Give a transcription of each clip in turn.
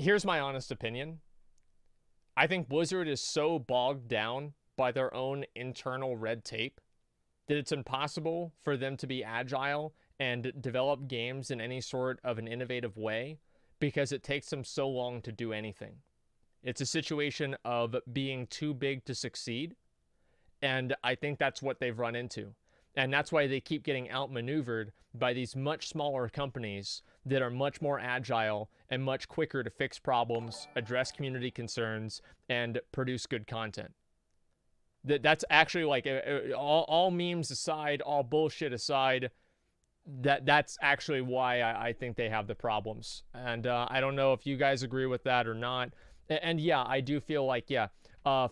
here's my honest opinion. I think Blizzard is so bogged down by their own internal red tape that it's impossible for them to be agile and develop games in any sort of an innovative way because it takes them so long to do anything. It's a situation of being too big to succeed, and I think that's what they've run into. And that's why they keep getting outmaneuvered by these much smaller companies that are much more agile and much quicker to fix problems, address community concerns, and produce good content. That's actually like, all memes aside, all bullshit aside, that's actually why I think they have the problems. And I don't know if you guys agree with that or not. And yeah, I do feel like, yeah,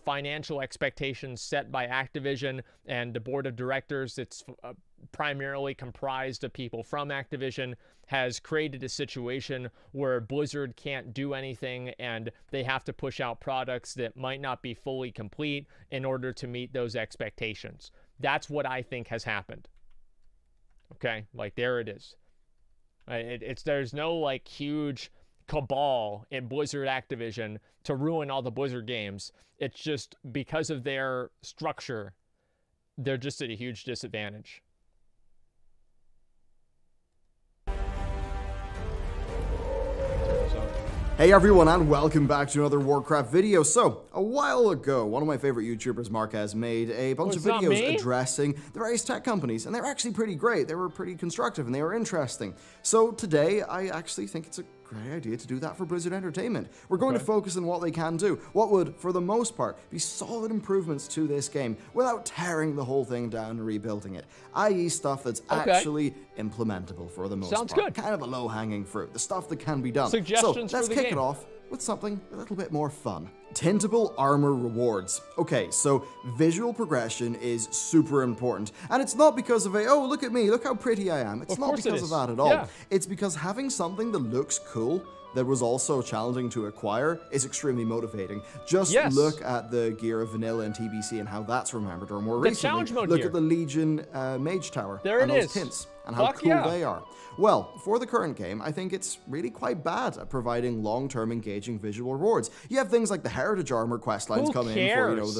financial expectations set by Activision and the board of directors, it's primarily comprised of people from Activision, has created a situation where Blizzard can't do anything and they have to push out products that might not be fully complete in order to meet those expectations. That's what I think has happened. Okay, like there it is. There's no like huge cabal in Blizzard Activision to ruin all the Blizzard games. It's just because of their structure, they're just at a huge disadvantage. Hey everyone, and welcome back to another Warcraft video. So, a while ago, one of my favorite YouTubers, Marquez, made a bunch of videos addressing the various tech companies, and they're actually pretty great. They were pretty constructive, and they were interesting. So today, I actually think it's a great idea to do that for Blizzard Entertainment. We're going to focus on what they can do, what would, for the most part, be solid improvements to this game without tearing the whole thing down and rebuilding it, i.e. stuff that's actually implementable for the most part. Sounds good. Kind of a low-hanging fruit, the stuff that can be done. Suggestions so let's for the kick it off with something a little bit more fun. Tintable armor rewards. Okay, so visual progression is super important. And it's not because of oh, look at me, look how pretty I am. It's not because of that at all. Yeah. It's because having something that looks cool that was also challenging to acquire is extremely motivating. Just look at the gear of Vanilla and TBC and how that's remembered, or more recently, look at the Legion Mage Tower and those tints and how cool they are. Well, for the current game, I think it's really quite bad at providing long-term engaging visual rewards. You have things like the Heritage Armor questlines come in for, you know,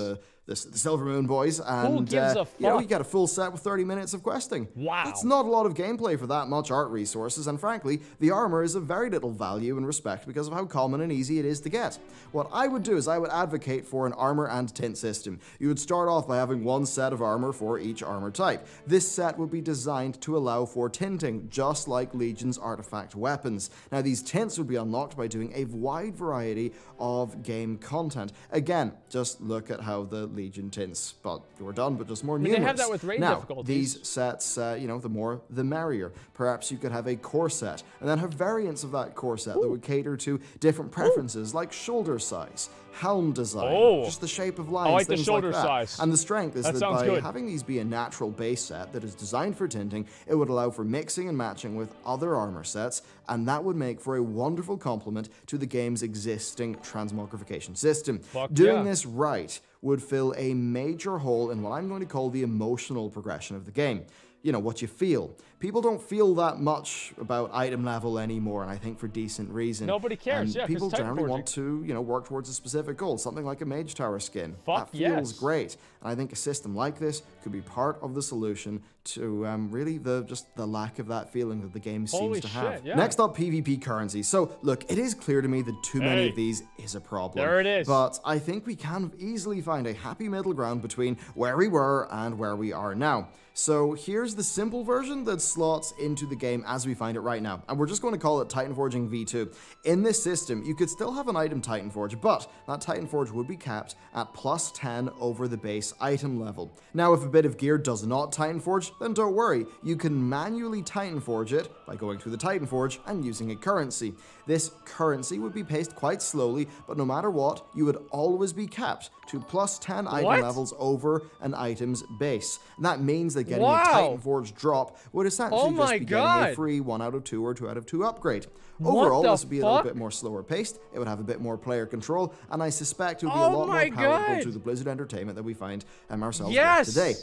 the Silver Moon boys, and you know, you get a full set with 30 minutes of questing. Wow. That's not a lot of gameplay for that much art resources, and frankly, the armor is of very little value and respect because of how common and easy it is to get. What I would do is I would advocate for an armor and tint system. You would start off by having one set of armor for each armor type. This set would be designed to allow for tinting, just like Legion's artifact weapons. Now, these tints would be unlocked by doing a wide variety of game content. Again, just look at how the Legion tints, but you were done, but just more numerous. They have that with raid difficulties. These sets, you know, the more, the merrier. Perhaps you could have a core set, and then have variants of that core set that would cater to different preferences, like shoulder size, helm design, just the shape of lines, I like things the shoulder like that. size. And the strength is that by having these be a natural base set that is designed for tinting, it would allow for mixing and matching with other armor sets, and that would make for a wonderful complement to the game's existing transmogrification system. Doing this right would fill a major hole in what I'm going to call the emotional progression of the game. You know, what you feel. People don't feel that much about item level anymore, and I think for decent reason. Nobody cares, and people generally want to, you know, work towards a specific goal, something like a Mage Tower skin. That feels great, and I think a system like this could be part of the solution to really just the lack of that feeling that the game seems to have. Next up, PvP currency. So, look, it is clear to me that too many of these is a problem. There it is. But I think we can easily find a happy middle ground between where we were and where we are now. So here's the simple version that slots into the game as we find it right now, and we're just going to call it Titan Forging V2. In this system, you could still have an item Titan Forge, but that Titan Forge would be capped at +10 over the base item level. Now, if a bit of gear does not Titan Forge, then don't worry, you can manually Titan Forge it by going through the Titan Forge and using a currency. This currency would be paced quite slowly, but no matter what, you would always be capped to +10 item levels over an item's base. And that means that getting a Titan Forge drop would essentially just be getting a free 1 out of 2 or 2 out of 2 upgrade. Overall, this would be a little bit more slower paced, it would have a bit more player control, and I suspect it would be a lot more palatable to the Blizzard Entertainment that we find ourselves with today.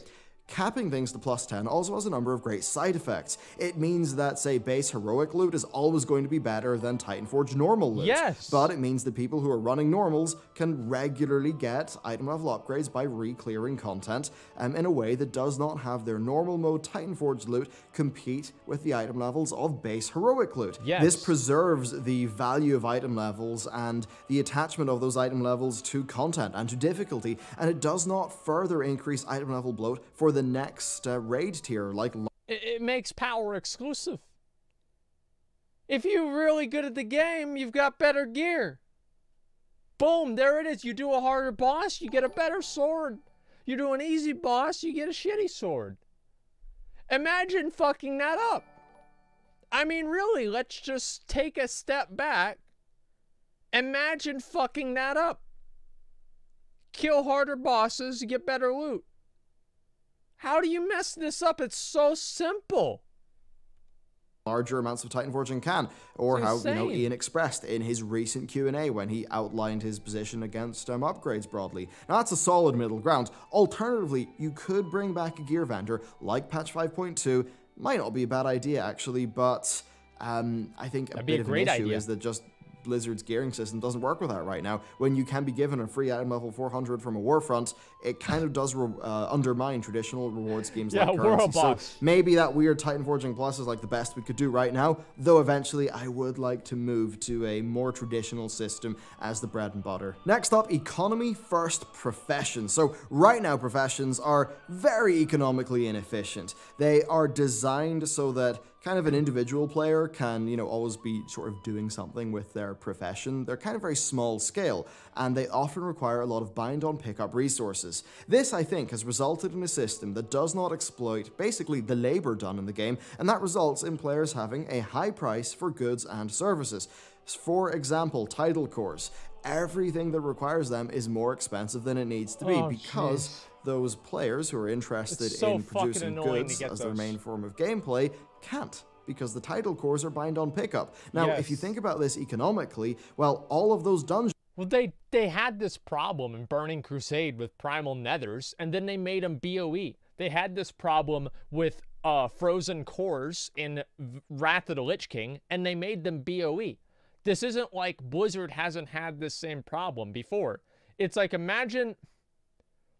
Capping things to plus 10 also has a number of great side effects. It means that, say, base heroic loot is always going to be better than Titanforge normal loot. Yes. But it means that people who are running normals can regularly get item level upgrades by re-clearing content in a way that does not have their normal mode Titanforge loot compete with the item levels of base heroic loot. Yes. This preserves the value of item levels and the attachment of those item levels to content and to difficulty, and it does not further increase item level bloat for the next raid tier like it makes power exclusive. If you're really good at the game, you've got better gear. Boom, there it is. You do a harder boss, you get a better sword. You do an easy boss, you get a shitty sword. Imagine fucking that up. I mean, really, let's just take a step back. Imagine fucking that up. Kill harder bosses, you get better loot. How do you mess this up? It's so simple. Larger amounts of Titanforging can, or It's how insane. Ian expressed in his recent Q&A when he outlined his position against upgrades broadly. Now that's a solid middle ground. Alternatively, you could bring back a gear vendor like patch 5.2. Might not be a bad idea actually, but I think a bit of an issue is that just Blizzard's gearing system doesn't work with that right now. When you can be given a free item level 400 from a Warfront, it kind of does undermine traditional reward schemes like currency. So maybe that weird Titanforging Plus is like the best we could do right now, though eventually I would like to move to a more traditional system as the bread and butter. Next up, economy first professions. So right now professions are very economically inefficient. They are designed so that kind of an individual player can, always be sort of doing something with their profession. They're kind of very small scale, and they often require a lot of bind-on pickup resources. This, I think, has resulted in a system that does not exploit basically the labor done in the game, and that results in players having a high price for goods and services. For example, title cores. Everything that requires them is more expensive than it needs to be because those players who are interested in producing goods as their main form of gameplay can't, because the title cores are bind on pickup. Now, if you think about this economically, well, all of those dungeons... Well, they had this problem in Burning Crusade with Primal Nethers, and then they made them BOE. They had this problem with Frozen Cores in Wrath of the Lich King, and they made them BOE. This isn't like Blizzard hasn't had this same problem before. It's like imagine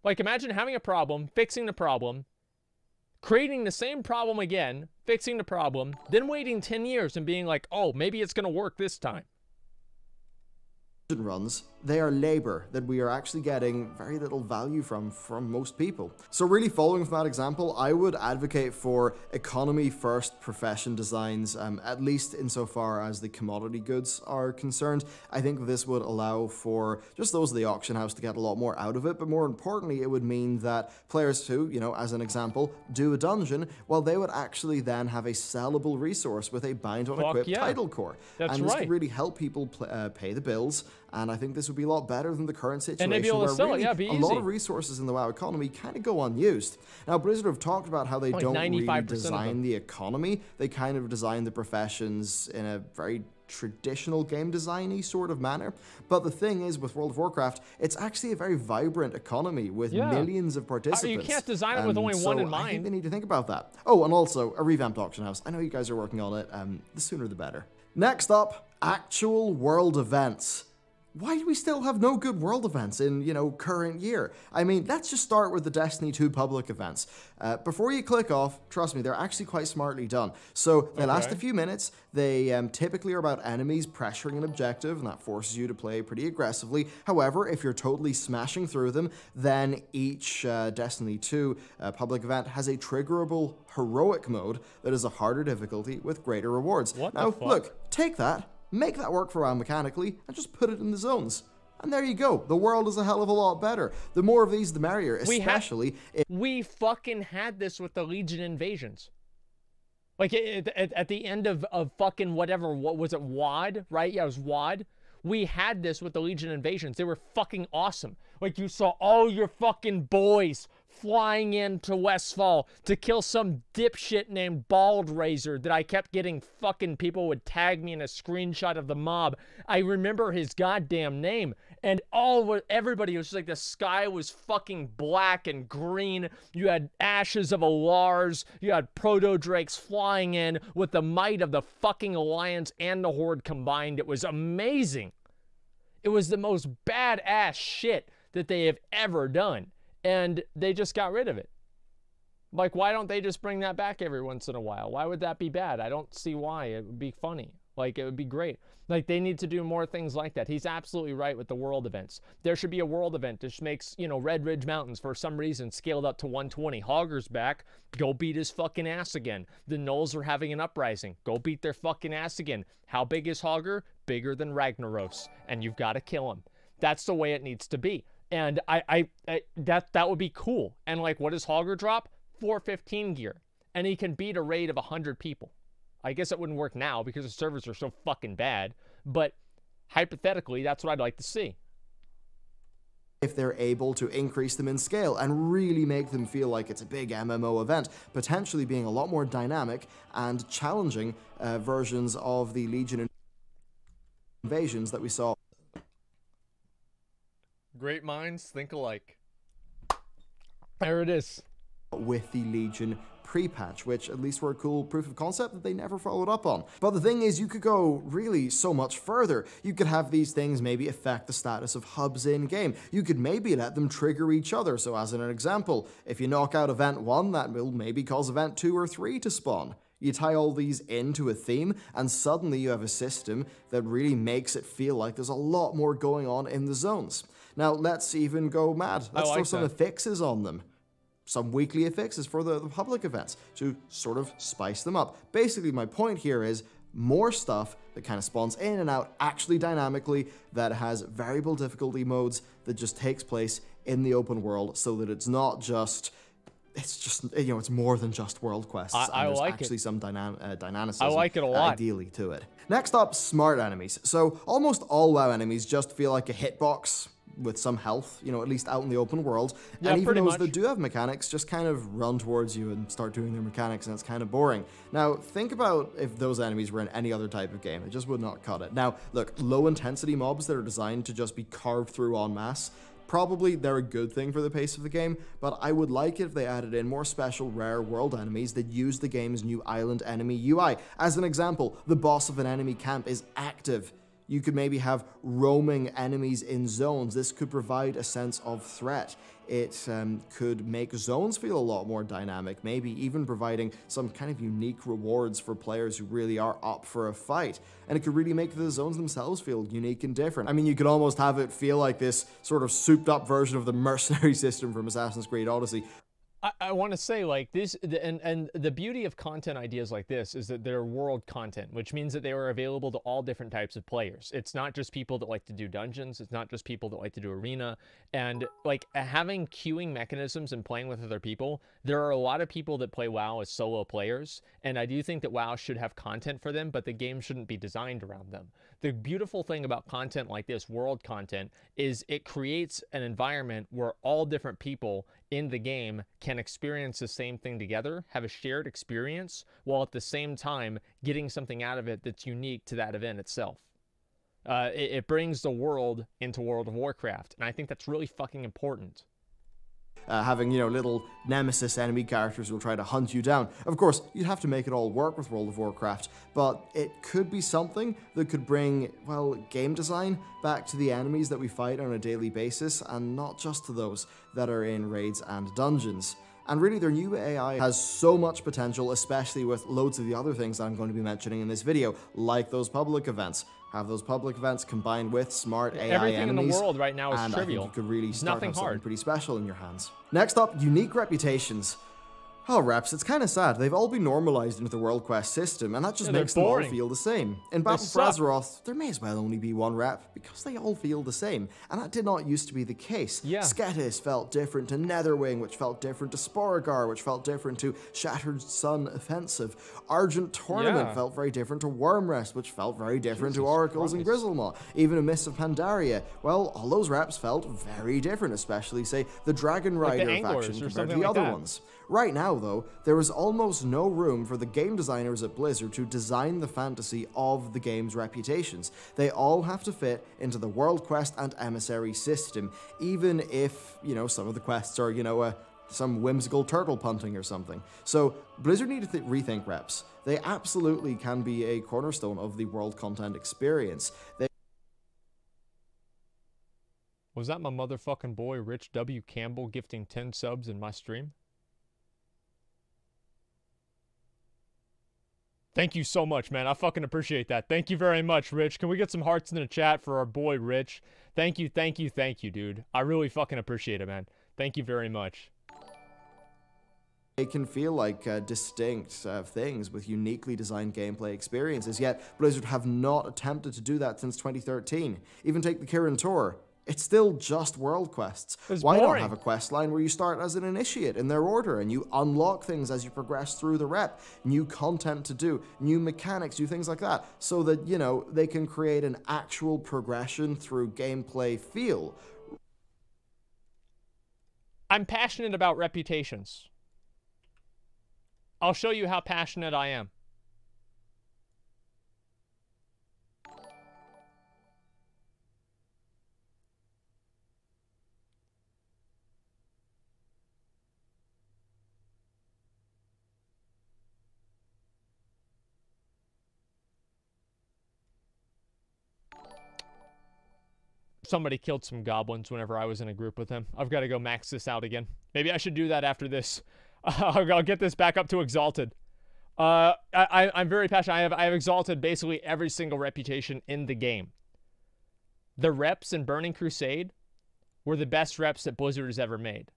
having a problem, fixing the problem, creating the same problem again, fixing the problem, then waiting 10 years and being like, oh, maybe it's going to work this time. Runs, they are labor that we are actually getting very little value from most people. So really following from that example, I would advocate for economy first profession designs, at least insofar as the commodity goods are concerned. I think this would allow for just those of the auction house to get a lot more out of it, but more importantly, it would mean that players who, as an example, do a dungeon, well, they would actually then have a sellable resource with a bind on equipped title core. And this could really help people pay the bills. And I think this would be a lot better than the current situation where really a lot of resources in the WoW economy kind of go unused. Now, Blizzard have talked about how they don't really design the economy. They kind of design the professions in a very traditional game design-y sort of manner. But the thing is, with World of Warcraft, it's actually a very vibrant economy with millions of participants. You can't design it with only one in mind. I think they need to think about that. Oh, and also a revamped auction house. I know you guys are working on it. The sooner the better. Next up, actual world events. Why do we still have no good world events in, current year? I mean, let's just start with the Destiny 2 public events. Before you click off, trust me, they're actually quite smartly done. So they last a few minutes. They typically are about enemies pressuring an objective, and that forces you to play pretty aggressively. However, if you're totally smashing through them, then each Destiny 2 public event has a triggerable heroic mode that is a harder difficulty with greater rewards. Now, look, take that. Make that work for WoW mechanically, and just put it in the zones. And there you go. The world is a hell of a lot better. The more of these, the merrier, especially if... We fucking had this with the Legion invasions. Like, at the end of fucking whatever, what was it, WoD, right? Yeah, it was WoD. We had this with the Legion invasions. They were fucking awesome. Like, you saw all your fucking boys flying into Westfall to kill some dipshit named Bald Razor that I kept getting fucking people would tag me in a screenshot of the mob. I remember his goddamn name. And everybody was just like, the sky was fucking black and green. You had ashes of Alars. You had proto-drakes flying in with the might of the fucking Alliance and the Horde combined. It was amazing. It was the most badass shit that they have ever done. And they just got rid of it. Like, why don't they just bring that back every once in a while? Why would that be bad? I don't see why. It would be funny. Like, it would be great. Like, they need to do more things like that. He's absolutely right with the world events. There should be a world event that makes, you know, Red Ridge Mountains, for some reason, scaled up to 120. Hogger's back. Go beat his fucking ass again. The Gnolls are having an uprising. Go beat their fucking ass again. How big is Hogger? Bigger than Ragnaros. And you've got to kill him. That's the way it needs to be. And that would be cool. And, like, what does Hogger drop? 415 gear. And he can beat a raid of 100 people. I guess it wouldn't work now because the servers are so fucking bad, but hypothetically, that's what I'd like to see. If they're able to increase them in scale and really make them feel like it's a big MMO event, potentially being a lot more dynamic and challenging versions of the Legion invasions that we saw. Great minds think alike. There it is. With the Legion pre-patch, which at least were a cool proof of concept that they never followed up on. But the thing is, you could go really so much further. You could have these things maybe affect the status of hubs in-game. You could maybe let them trigger each other. So as an example, if you knock out event 1, that will maybe cause event 2 or 3 to spawn. You tie all these into a theme, and suddenly you have a system that really makes it feel like there's a lot more going on in the zones. Now, let's even go mad. Let's throw some affixes on them. Some weekly affixes for the public events to sort of spice them up. Basically, my point here is more stuff that kind of spawns in and out actually dynamically, that has variable difficulty modes, that just takes place in the open world, so that it's not just... It's just, you know, it's more than just world quests. I and there's like actually it. some dynamicism. I like it a lot. Ideally to it. Next up, smart enemies. So almost all WoW enemies just feel like a hitbox with some health, you know, at least out in the open world. Yeah, and even those much. that do have mechanics just kind of run towards you and start doing their mechanics, and it's kind of boring. Now, think about if those enemies were in any other type of game. It just would not cut it. Now, look, low-intensity mobs that are designed to just be carved through en masse, probably they're a good thing for the pace of the game, but I would like it if they added in more special rare world enemies that use the game's new island enemy UI. As an example, the boss of an enemy camp is active. You could maybe have roaming enemies in zones. This could provide a sense of threat. It could make zones feel a lot more dynamic, maybe even providing some kind of unique rewards for players who really are up for a fight. And it could really make the zones themselves feel unique and different. I mean, you could almost have it feel like this sort of souped up version of the mercenary system from Assassin's Creed Odyssey. I want to say, like, this, and the beauty of content ideas like this is that they're world content, which means that they are available to all different types of players. It's not just people that like to do dungeons. It's not just people that like to do arena. And, like, having queuing mechanisms and playing with other people, there are a lot of people that play WoW as solo players, and I do think that WoW should have content for them, but the game shouldn't be designed around them. The beautiful thing about content like this, world content, is it creates an environment where all different people in the game can experience the same thing together, have a shared experience, while at the same time getting something out of it that's unique to that event itself. It brings the world into World of Warcraft, and I think that's really fucking important. Having, you know, little nemesis enemy characters who will try to hunt you down. Of course, you'd have to make it all work with World of Warcraft, but it could be something that could bring, well, game design back to the enemies that we fight on a daily basis, and not just to those that are in raids and dungeons. And really, their new AI has so much potential, especially with loads of the other things that I'm going to be mentioning in this video, like those public events. Have those public events combined with smart AI Everything enemies, in the world right now is and trivial. I think you could really start Nothing have something hard. pretty special in your hands. Next up, unique reputations. Oh, reps, it's kind of sad. They've all been normalized into the World Quest system, and that just makes them all feel the same. In Battle for Azeroth, there may as well only be one rep, because they all feel the same, and that did not used to be the case. Yeah. Sketis felt different to Netherwing, which felt different to Sporagar, which felt different to Shattered Sun Offensive. Argent Tournament felt very different to Wormrest, which felt very different to Oracles and Grizzlemaw. Even a Mists of Pandaria, well, all those reps felt very different, especially, say, the Dragon Rider faction compared to the other ones. Right now, though, there is almost no room for the game designers at Blizzard to design the fantasy of the game's reputations. They all have to fit into the World Quest and Emissary system, even if, some of the quests are, some whimsical turtle punting or something. So Blizzard need to rethink reps. They absolutely can be a cornerstone of the world content experience. Was that my motherfucking boy Rich W. Campbell gifting 10 subs in my stream? Thank you so much, man. I fucking appreciate that. Thank you very much, Rich. Can we get some hearts in the chat for our boy Rich? Thank you, dude. I really fucking appreciate it, man. Thank you very much. They can feel like distinct things with uniquely designed gameplay experiences, yet Blizzard have not attempted to do that since 2013. Even take the Kirin Tor. It's still just world quests. Why not have a quest line where you start as an initiate in their order and you unlock things as you progress through the rep, new content to do, new mechanics, do things like that, so that, they can create an actual progression through gameplay feel. I'm passionate about reputations. I'll show you how passionate I am. Somebody killed some goblins whenever I was in a group with him. I've got to go max this out again. Maybe I should do that after this. I'll get this back up to Exalted. I'm very passionate. I have Exalted basically every single reputation in the game. The reps in Burning Crusade were the best reps that Blizzard has ever made.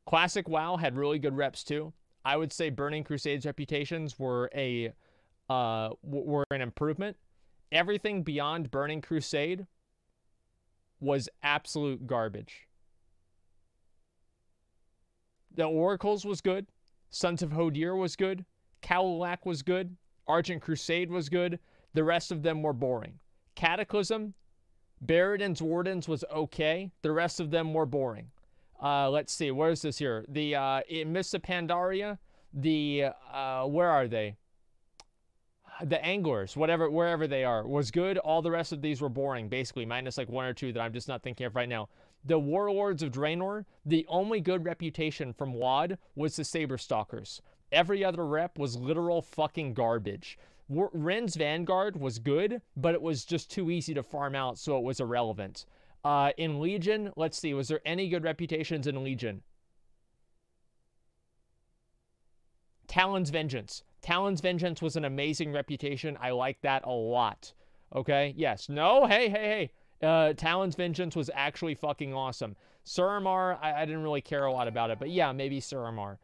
Classic WoW had really good reps too. I would say Burning Crusade's reputations were an improvement. Everything beyond Burning Crusade was absolute garbage. The Oracles was good. Sons of Hodir was good. Cowlak was good. Argent Crusade was good. The rest of them were boring. Cataclysm, Baradin's Wardens was okay. The rest of them were boring. Let's see, where is this here? The Mists of Pandaria, where are they? The Anglers, wherever they are, was good. All the rest of these were boring, basically, minus like one or two that I'm just not thinking of right now. The Warlords of Draenor, the only good reputation from WoD was the Saberstalkers. Every other rep was literal fucking garbage. Ren's Vanguard was good, but it was just too easy to farm out, so it was irrelevant. In Legion, let's see, was there any good reputations in Legion? Talon's Vengeance. Talon's Vengeance was an amazing reputation. I like that a lot. Okay? Yes. No? Hey. Talon's Vengeance was actually fucking awesome. Suramar, I didn't really care a lot about it, but yeah, maybe Suramar.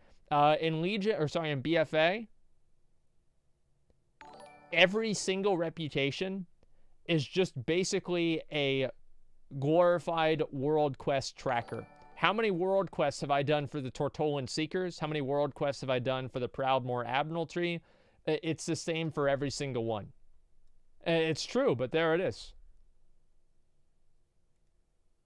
In BFA, every single reputation is just basically a glorified world quest tracker. How many world quests have I done for the Tortolan Seekers? How many world quests have I done for the Proudmoore Admiralty? It's the same for every single one. It's true, but there it is.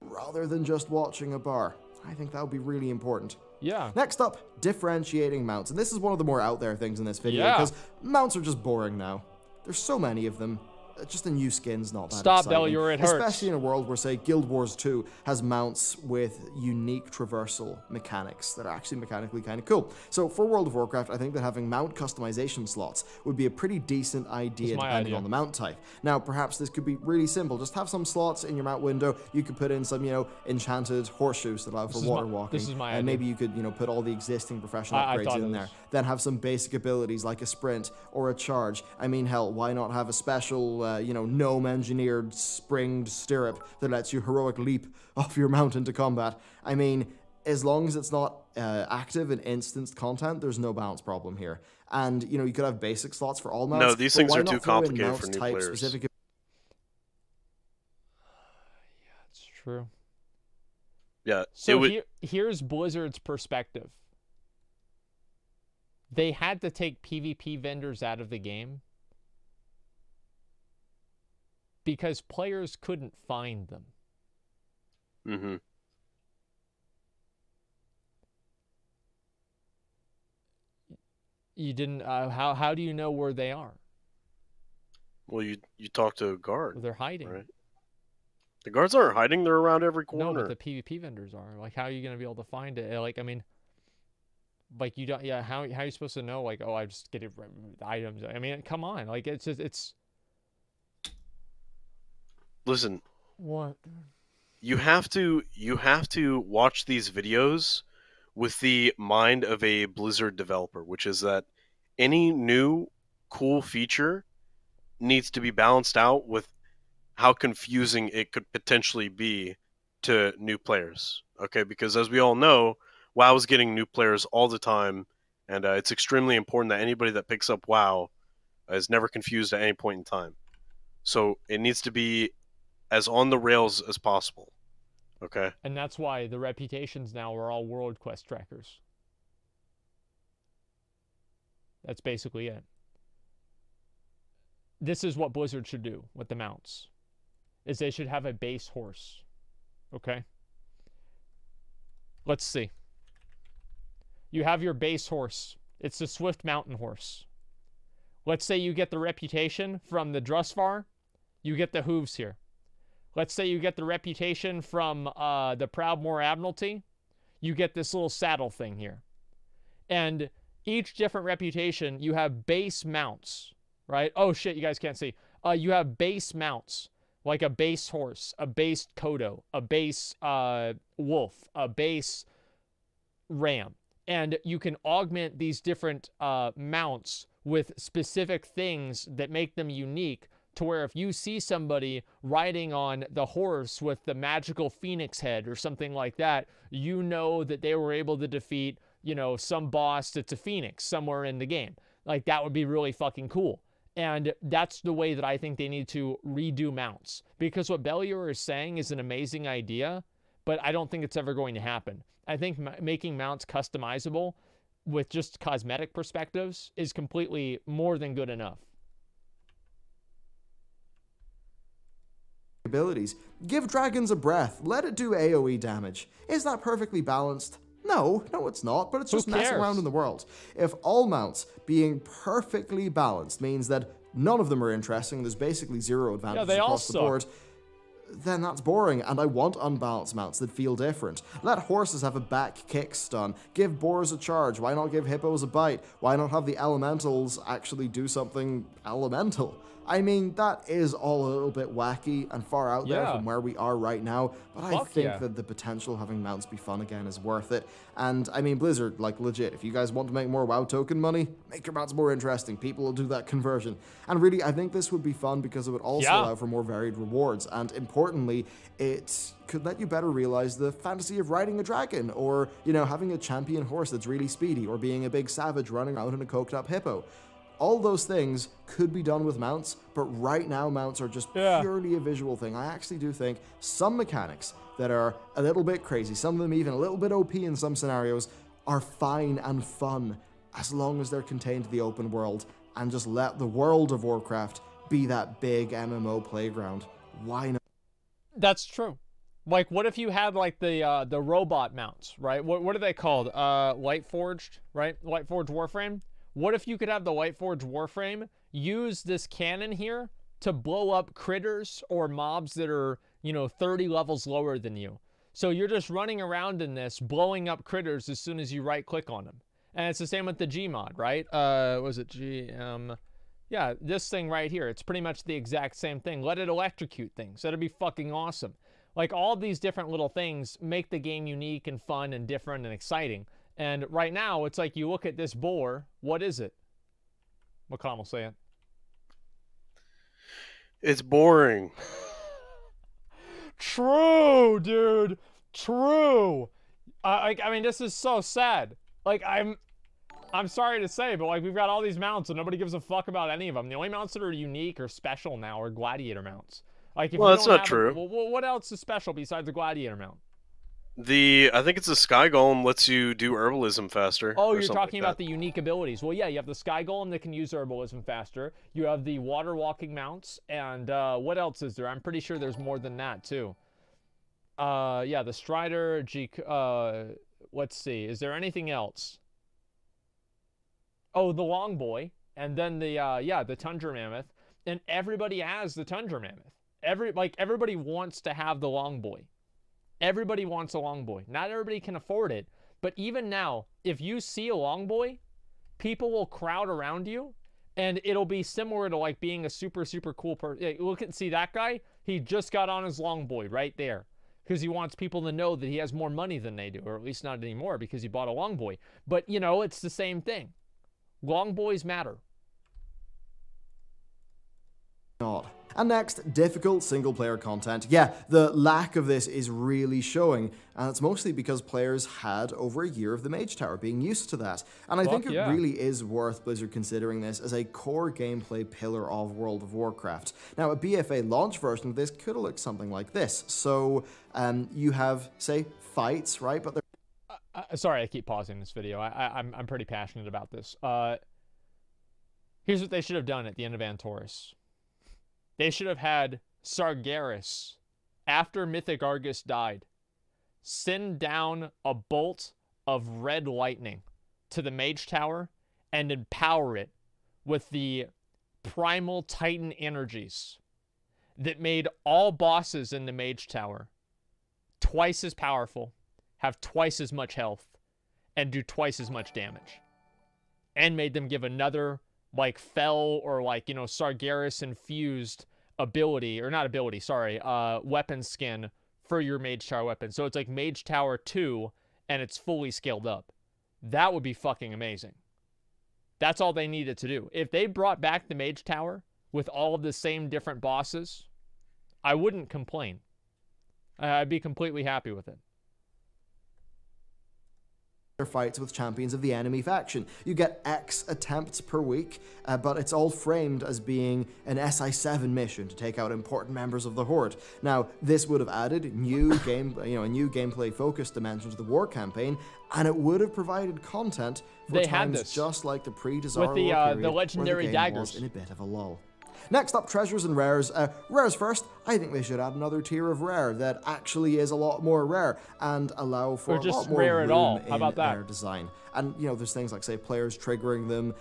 Rather than just watching a bar. I think that would be really important. Yeah. Next up, differentiating mounts. And this is one of the more out there things in this video, because mounts are just boring now. There's so many of them. Just a new skin's not that Stop, exciting. Bellular, it hurts. Especially in a world where, say, Guild Wars 2 has mounts with unique traversal mechanics that are actually mechanically kind of cool. So for World of Warcraft, I think that having mount customization slots would be a pretty decent idea depending on the mount type. Now, perhaps this could be really simple. Just have some slots in your mount window. You could put in some, enchanted horseshoes that allow for water walking. This is my idea. And maybe you could, put all the existing professional upgrades in there. Then have some basic abilities like a sprint or a charge. I mean, hell, why not have a special, gnome-engineered springed stirrup that lets you heroic leap off your mount into combat? I mean, as long as it's not active and instanced content, there's no balance problem here. And, you know, you could have basic slots for all mounts. No, these but things why are not too throw in complicated mounts for new type players. specific? It's true. Yeah. So here's Blizzard's perspective. They had to take PvP vendors out of the game because players couldn't find them. Mm-hmm. You didn't. How do you know where they are? Well, you talk to a guard. They're hiding. Right. The guards aren't hiding; they're around every corner. No, but the PvP vendors are. Like, how are you gonna be able to find it? Like, I mean, like you don't. Yeah, how are you supposed to know? Like, oh, I just get it items. I mean, come on. Like, it's just it's. Listen. What? You have to watch these videos with the mind of a Blizzard developer, which is that any new cool feature needs to be balanced out with how confusing it could potentially be to new players. Okay, because as we all know, WoW is getting new players all the time, and it's extremely important that anybody that picks up WoW is never confused at any point in time. So it needs to be as on the rails as possible. Okay. And that's why the reputations now are all world quest trackers. That's basically it. This is what Blizzard should do with the mounts. Is they should have a base horse. Okay? Let's see. You have your base horse. It's the Swift Mountain Horse. Let's say you get the reputation from the Drusvar. You get the hooves here. Let's say you get the reputation from the Proudmoore Admiralty. You get this little saddle thing here. And each different reputation, you have base mounts, right? Oh, shit, you guys can't see. You have base mounts, like a base horse, a base Kodo, a base wolf, a base ram. And you can augment these different mounts with specific things that make them unique, to where if you see somebody riding on the horse with the magical phoenix head or something like that, you know that they were able to defeat, you know, some boss that's a phoenix somewhere in the game. Like, that would be really fucking cool. And that's the way that I think they need to redo mounts. Because what Bellular is saying is an amazing idea, but I don't think it's ever going to happen. I think making mounts customizable with just cosmetic perspectives is completely more than good enough. Abilities. Give dragons a breath. Let it do AoE damage. Is that perfectly balanced? No, it's not, but it's just messing around in the world. If all mounts being perfectly balanced means that none of them are interesting, there's basically zero advantages across the board, then that's boring, and I want unbalanced mounts that feel different. Let horses have a back kick stun. Give boars a charge. Why not give hippos a bite? Why not have the elementals actually do something elemental? I mean, that is all a little bit wacky and far out there from where we are right now, but I think that the potential of having mounts be fun again is worth it. And, I mean, Blizzard, like, legit, if you guys want to make more WoW token money, make your mounts more interesting. People will do that conversion. And really, I think this would be fun because it would also allow for more varied rewards. And, importantly, it could let you better realize the fantasy of riding a dragon, or, you know, having a champion horse that's really speedy, or being a big savage running around in a coked up hippo. All those things could be done with mounts, but right now mounts are just purely a visual thing. I actually do think some mechanics that are a little bit crazy, some of them even a little bit OP in some scenarios, are fine and fun as long as they're contained to the open world, and just let the world of Warcraft be that big MMO playground. Why not? That's true. Like, what if you had, like, the robot mounts, right? What are they called? Lightforged, right? Lightforged Warframe? What if you could have the Lightforged Warframe use this cannon here to blow up critters or mobs that are, you know, 30 levels lower than you? So you're just running around in this, blowing up critters as soon as you right-click on them. And it's the same with the Gmod, right? Was it GM? Yeah, this thing right here. It's pretty much the exact same thing. Let it electrocute things. That'd be fucking awesome. Like, all these different little things make the game unique and fun and different and exciting. And right now, it's like you look at this boar. What is it? McConnell, say it. It's boring. True, dude. True. Like, I mean, this is so sad. Like, I'm sorry to say, but like, we've got all these mounts and nobody gives a fuck about any of them. The only mounts that are unique or special now are gladiator mounts. Like, if Well, you that's don't not have true. Well, what else is special besides the gladiator mount? I think it's the Sky Golem lets you do herbalism faster. Oh, or you're something talking like about the unique abilities. Well, yeah, you have the Sky Golem that can use herbalism faster. You have the water walking mounts, and what else is there? I'm pretty sure there's more than that too. Yeah, the Strider. Let's see. Is there anything else? Oh, the Long Boy, and then the Tundra Mammoth, and everybody has the Tundra Mammoth. Everybody wants to have the Long Boy. Everybody wants a Long Boy. Not everybody can afford it, but even now, if you see a Long Boy, people will crowd around you, and it'll be similar to like being a super cool person. Look at see that guy. He just got on his Long Boy right there because he wants people to know that he has more money than they do, or at least not anymore because he bought a Long Boy. But you know, it's the same thing. Long boys matter. And next, difficult single-player content. Yeah, the lack of this is really showing, and it's mostly because players had over a year of the Mage Tower, being used to that. And I think it really is worth Blizzard considering this as a core gameplay pillar of World of Warcraft. Now, a BFA launch version of this could look something like this. So, you have, say, fights, right? But sorry, I keep pausing this video. I'm pretty passionate about this. Here's what they should have done at the end of Antorus. They should have had Sargeras, after Mythic Argus died, send down a bolt of red lightning to the Mage Tower and empower it with the primal Titan energies that made all bosses in the Mage Tower twice as powerful, have twice as much health, and do twice as much damage. And made them give another, like, Fel or, like, you know, Sargeras infused ability, or not ability, sorry, weapon skin for your Mage Tower weapon. So it's like Mage Tower 2, and it's fully scaled up. That would be fucking amazing. That's all they needed to do. If they brought back the Mage Tower with all of the same different bosses, I wouldn't complain. I'd be completely happy with it. Fights with champions of the enemy faction. You get X attempts per week, but it's all framed as being an SI7 mission to take out important members of the Horde. Now, this would have added new a new gameplay focused dimension to the war campaign, and it would have provided content for times just like the pre-dazar'alor period, the legendary where the game daggers was in a bit of a lull. Next up, treasures and rares. Rares first. I think they should add another tier of rare that actually is a lot more rare and allow for a lot more room in their design. And, you know, there's things like, say, players triggering them,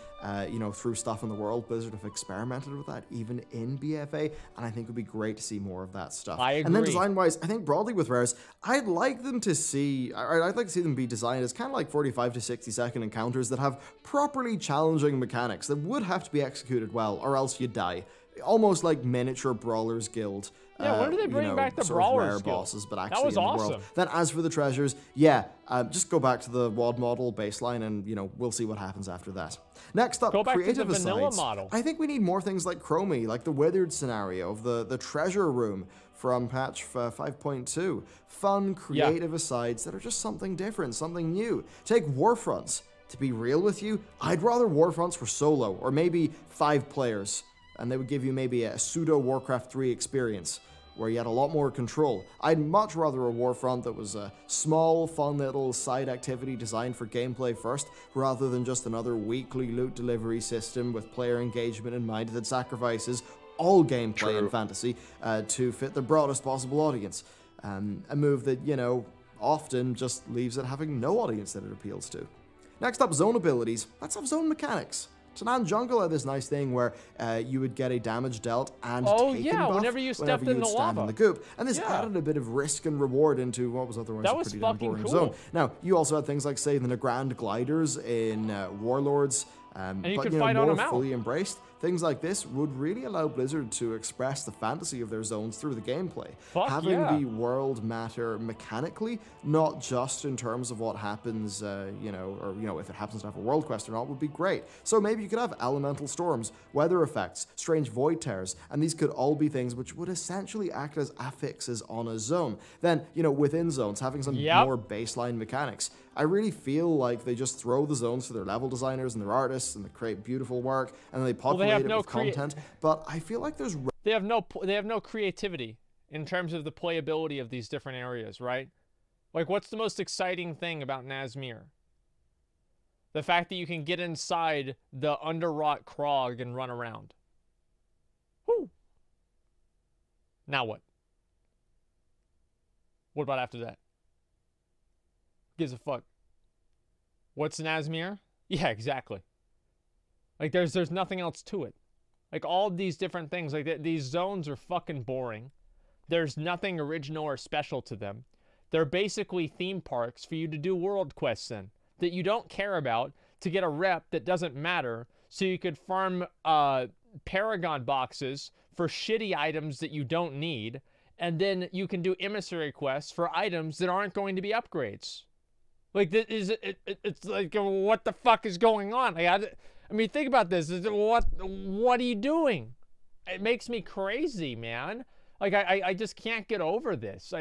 you know, through stuff in the world. Blizzard have experimented with that even in BFA, and I think it would be great to see more of that stuff. I agree. And then design-wise, I think broadly with rares, I'd like them to see, I'd like to see them be designed as kind of like 45 to 60 second encounters that have properly challenging mechanics that would have to be executed well, or else you die. Almost like miniature Brawlers Guild. Yeah, when did they bring back the Brawlers Guild? Bosses, but actually that was in the awesome. world. Then as for the treasures, yeah, just go back to the WoD model baseline and, you know, we'll see what happens after that. Next up, creative to the vanilla asides. model. I think we need more things like Chromie, like the Withered scenario of the treasure room from patch 5.2. Fun, creative asides that are just something different, something new. Take Warfronts. To be real with you, I'd rather Warfronts for solo, or maybe 5 players. And they would give you maybe a pseudo Warcraft 3 experience where you had a lot more control. I'd much rather a Warfront that was a small, fun little side activity designed for gameplay first, rather than just another weekly loot delivery system with player engagement in mind that sacrifices all gameplay and fantasy to fit the broadest possible audience. A move that, you know, often just leaves it having no audience that it appeals to. Next up, zone abilities. Let's have zone mechanics. Tanan Jungle had this nice thing where you would get a damage dealt and taken buff whenever you stepped in the lava. In the goop. And this added a bit of risk and reward into what was otherwise a pretty damn boring zone. Now, you also had things like, say, the Nagrand gliders in Warlords, and you but could you know, fight more on them out. fully embraced. Things like this would really allow Blizzard to express the fantasy of their zones through the gameplay. Fuck Having yeah. the world matter mechanically, not just in terms of what happens, if it happens to have a world quest or not, would be great. So maybe you could have elemental storms, weather effects, strange void tears, and these could all be things which would essentially act as affixes on a zone. Then, within zones, having some more baseline mechanics. I really feel like they just throw the zones to their level designers and their artists, and they create beautiful work, and then they populate it with content. But I feel like they have no creativity in terms of the playability of these different areas, right? Like, what's the most exciting thing about Nazmir? The fact that you can get inside the underwrought Krog and run around. Whoo! Now what? What about after that? Gives a fuck. What's Nazmir? Yeah, exactly. Like, there's nothing else to it. Like, all of these different things, like, these zones are fucking boring. There's nothing original or special to them. They're basically theme parks for you to do world quests in that you don't care about, to get a rep that doesn't matter, so you could farm Paragon boxes for shitty items that you don't need, and then you can do emissary quests for items that aren't going to be upgrades. Like, it's like, what the fuck is going on? Like, I mean, think about this. What are you doing? It makes me crazy, man. Like, I just can't get over this.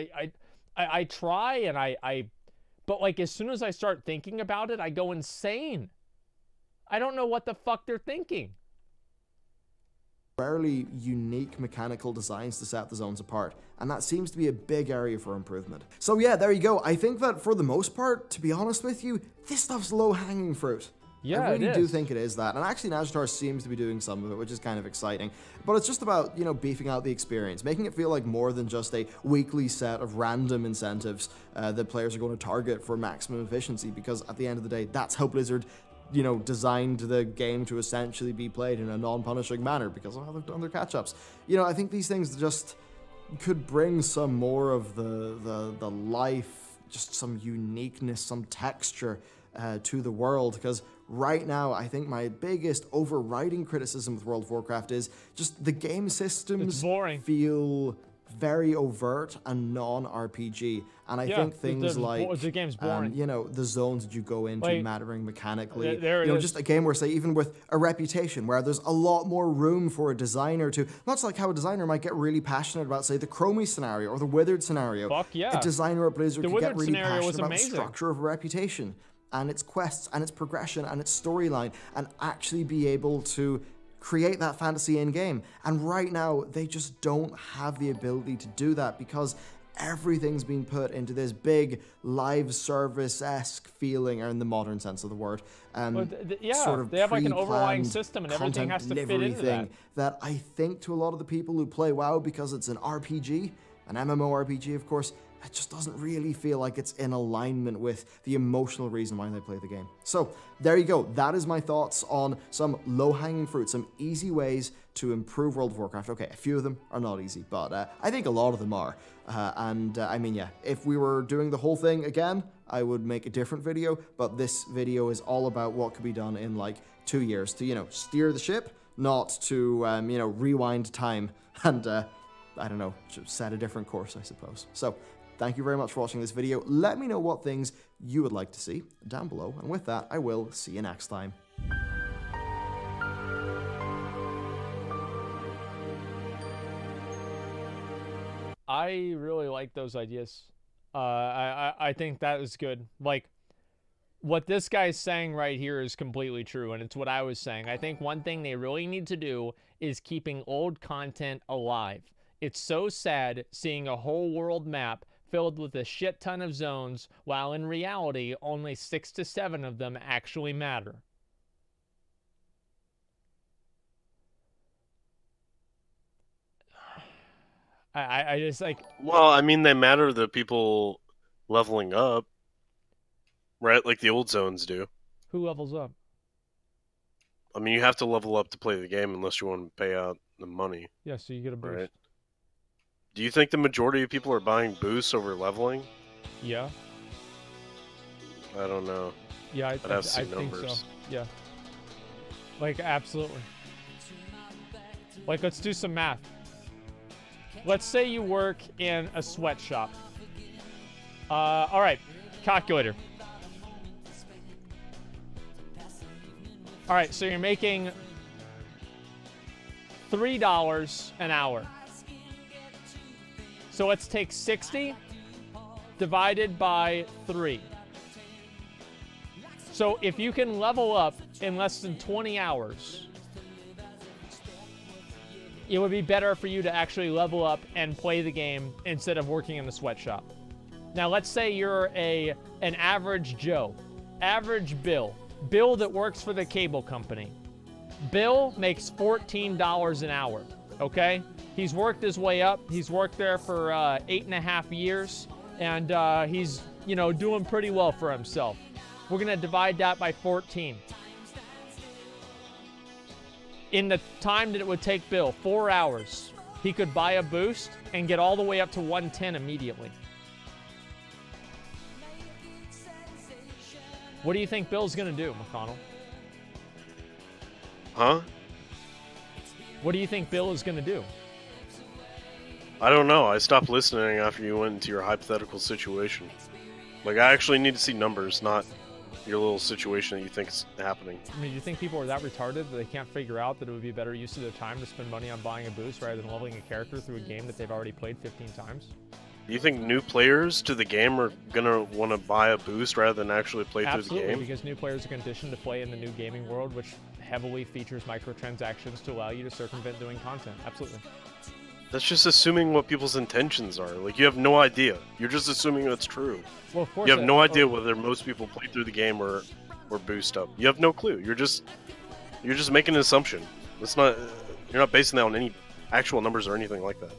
I try, and but like, as soon as I start thinking about it, I go insane. I don't know what the fuck they're thinking. Rarely unique mechanical designs to set the zones apart, and that seems to be a big area for improvement. So yeah, there you go. I think that for the most part, to be honest with you, this stuff's low-hanging fruit. Yeah, I really do think it is that, and actually Nazjatar seems to be doing some of it, which is kind of exciting. But it's just about, beefing out the experience, making it feel like more than just a weekly set of random incentives that players are going to target for maximum efficiency, because at the end of the day, that's how Blizzard designed the game to essentially be played in a non-punishing manner because of how they've done their catch-ups. I think these things just could bring some more of the life, just some uniqueness, some texture to the world, because right now, I think my biggest overriding criticism with World of Warcraft is just the game systems feel very overt and non-RPG, and I think things like the game's boring. The zones that you go into mattering mechanically. There just a game where, say, even with a reputation, where there's a lot more room for a designer to, not like how a designer might get really passionate about, say, the Chromie scenario or the Withered scenario. Fuck yeah. A designer at Blizzard could get really passionate about amazing. the structure of a reputation and its quests and its progression and its storyline, and actually be able to create that fantasy in-game. And right now, they just don't have the ability to do that because everything's been put into this big live service-esque feeling, or in the modern sense of the word, sort of they have like an overlying system, and everything has to fit into that I think to a lot of the people who play WoW, because it's an RPG, an MMORPG, of course, it just doesn't really feel like it's in alignment with the emotional reason why they play the game. So there you go. That is my thoughts on some low-hanging fruit, some easy ways to improve World of Warcraft. Okay, a few of them are not easy, but I think a lot of them are. I mean, yeah, if we were doing the whole thing again, I would make a different video, but this video is all about what could be done in like 2 years to, steer the ship, not to, rewind time and, I don't know, set a different course, I suppose. So, thank you very much for watching this video. Let me know what things you would like to see down below. And with that, I will see you next time. I really like those ideas. I think that is good. Like, what this guy's saying right here is completely true, and it's what I was saying. I think one thing they really need to do is keeping old content alive. It's so sad seeing a whole world map filled with a shit ton of zones, while in reality, only 6 to 7 of them actually matter. I just like... Well, I mean, they matter to the people leveling up, right? Like the old zones do. Who levels up? I mean, you have to level up to play the game unless you want to pay out the money. Yeah, so you get a boost. Right? Do you think the majority of people are buying boosts over leveling? Yeah. I don't know. Yeah, I think so. Yeah. Like, absolutely. Like, let's do some math. Let's say you work in a sweatshop. All right, calculator. All right, so you're making $3 an hour. So let's take 60 divided by 3. So if you can level up in less than 20 hours, it would be better for you to actually level up and play the game instead of working in the sweatshop. Now, let's say you're an average Joe, average Bill that works for the cable company. Bill makes $14 an hour, okay? He's worked his way up. He's worked there for 8.5 years, and he's, you know, doing pretty well for himself. We're going to divide that by 14. In the time that it would take Bill, 4 hours, he could buy a boost and get all the way up to 110 immediately. What do you think Bill's going to do, McConnell? Huh? What do you think Bill is going to do? I don't know. I stopped listening after you went into your hypothetical situation. Like, I actually need to see numbers, not your little situation that you think is happening. I mean, do you think people are that retarded that they can't figure out that it would be better use of their time to spend money on buying a boost rather than leveling a character through a game that they've already played 15 times? Do you think new players to the game are gonna want to buy a boost rather than actually play through the game? Absolutely, because new players are conditioned to play in the new gaming world, which heavily features microtransactions to allow you to circumvent doing content. Absolutely. That's just assuming what people's intentions are. Like, you have no idea. You're just assuming that's true. Well, of course. You have no idea whether most people play through the game or boost up. You have no clue. You're just making an assumption. It's not. You're not basing that on any actual numbers or anything like that.